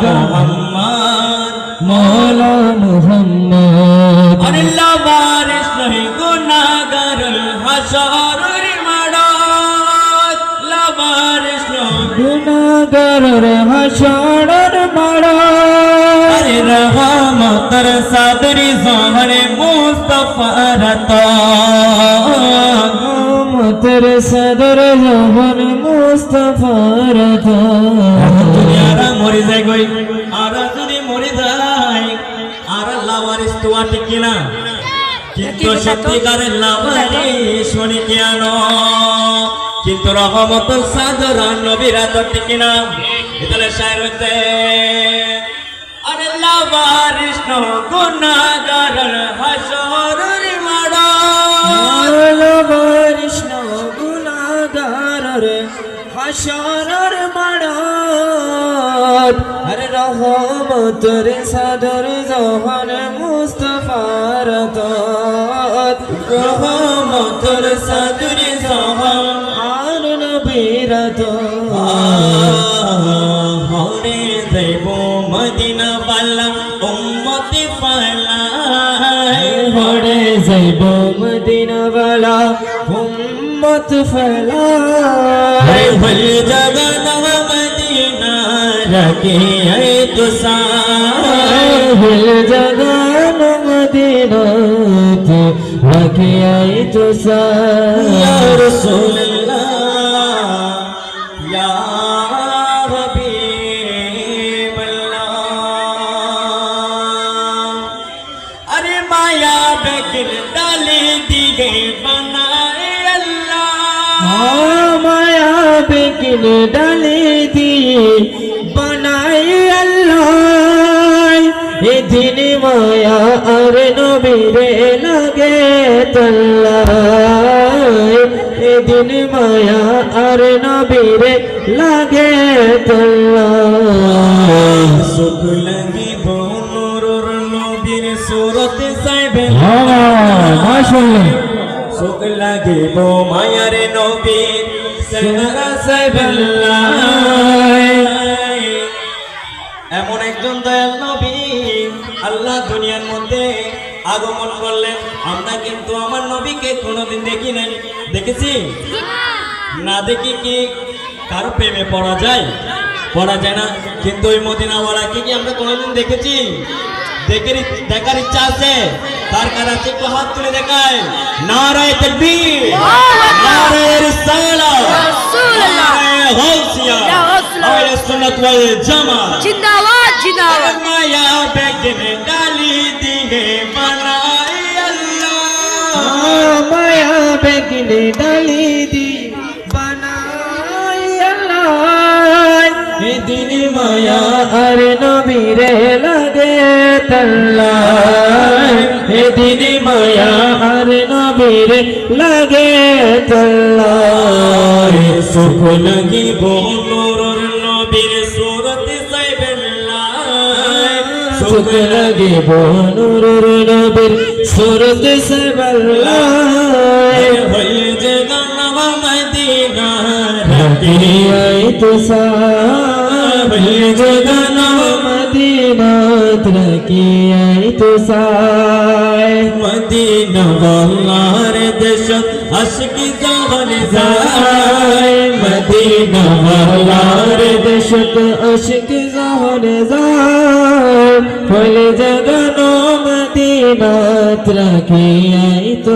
মোহাম্মদ মৌলা মুহাম্মদ আল্লাহ বারিশ নহি গুনাহগারুল হাশরের মাড়াত লা বারিশ নহি গুনাহগারুল হাশরের মাড়াত আরে রহমতের সাদরি জহরে মুস্তাফার তা রহমতের সাদর জহর মুস্তাফার তা দুনিয়ারা মরে যায় গই আর যদি মরে যায় আর লাওয়ারিস তো আটে কিনা কিন্তু সত্যিকারের লাওয়ারিস শুনি কেন কিন্তু রহমতের সাদর নবীরা তো কিনা এতলে শায়র হইতে আরে লাওয়ারিস ন গুনাহগার হাশরের মাড়া লাওয়ারিস ন গুনাহগার হাশরের মাড়া আরে রহমতের সাদর জহর মুস্তাফার তাত রহমতের সাদর জহর আর নবীর হরে দেব মদিনা ওয়ালা উম্মতি ফলাই হরে যাইব মদিনা ওয়ালা উম্মত ফলাই ভুল জাগানা মদিনা রাখে আই তো ভুল জাগানা মদিনা রাখে আই তো ইয়া রাসূলুল্লাহ ইয়া হাবিবাল্লাহ আরে মায়া বেকির ডালে দিগে বানায়ে আল্লাহ মায়া বেকির ডালে দিয়ে বানায়ে আল্লাহ এ দিন মায়া আর নবীরে লাগে তল্লাহ এ দিন মায়া আর নবীরে লাগে তল্লাহ সুখ লাগিব নূরুর নবীর সুরতে সাইবে মাশাআল্লাহ সুখ লাগিব মায়ার নবীর সেনা সাইবেল্লাহ এমন একজন দয়াল নবী আল্লাহ দুনিয়ার মধ্যে আগমন করলেন আমরা কিন্তু আমার নবীকে কোনোদিন দেখি নাই দেখেছি না দেখি কি কারো প্রেমে পড়া যায় না কিন্তু ওই মদিনাওয়ালাকে কি আমরা কোনোদিন দেখেছি দেখার ইচ্ছা আছে তার কাছে একটু হাত তুলে দেখায় নারায়ে তাকবীর নারায়ে রিসালাত নারায়ে গাউসিয়া আহলে সুন্নাত ওয়াল জামাত জিন্দাবাদ জিন্দাবাদ মায়া বেগনে ডালি দিগে বানায়ে আল্লাহ মায়া বেগনে ডালি দি বানায়ে আল্লাহ এ দিন মায়া আর নবীরে লাগে তল্লাহ এ দিন মায়া আর নবীরে লাগে তল্লাহ সুখ লাগিব নূরুর নবীর সুরতে সাইবেল্লাহ সুখ লাগিব নূরুর নবীর সুরতে সাইবেল্লাহ হয়ে যে গানা মদিনা রাখি আই তো হয়ে যে গানা মদিনা রাখি আই তো মদিনা ওয়ালার দেশ আশিকি জাহানে যায় মদিনা ওয়ালার দেশ আশিকি জাহানে যায় ফলে জাগানো মদিনা রাখি আই তো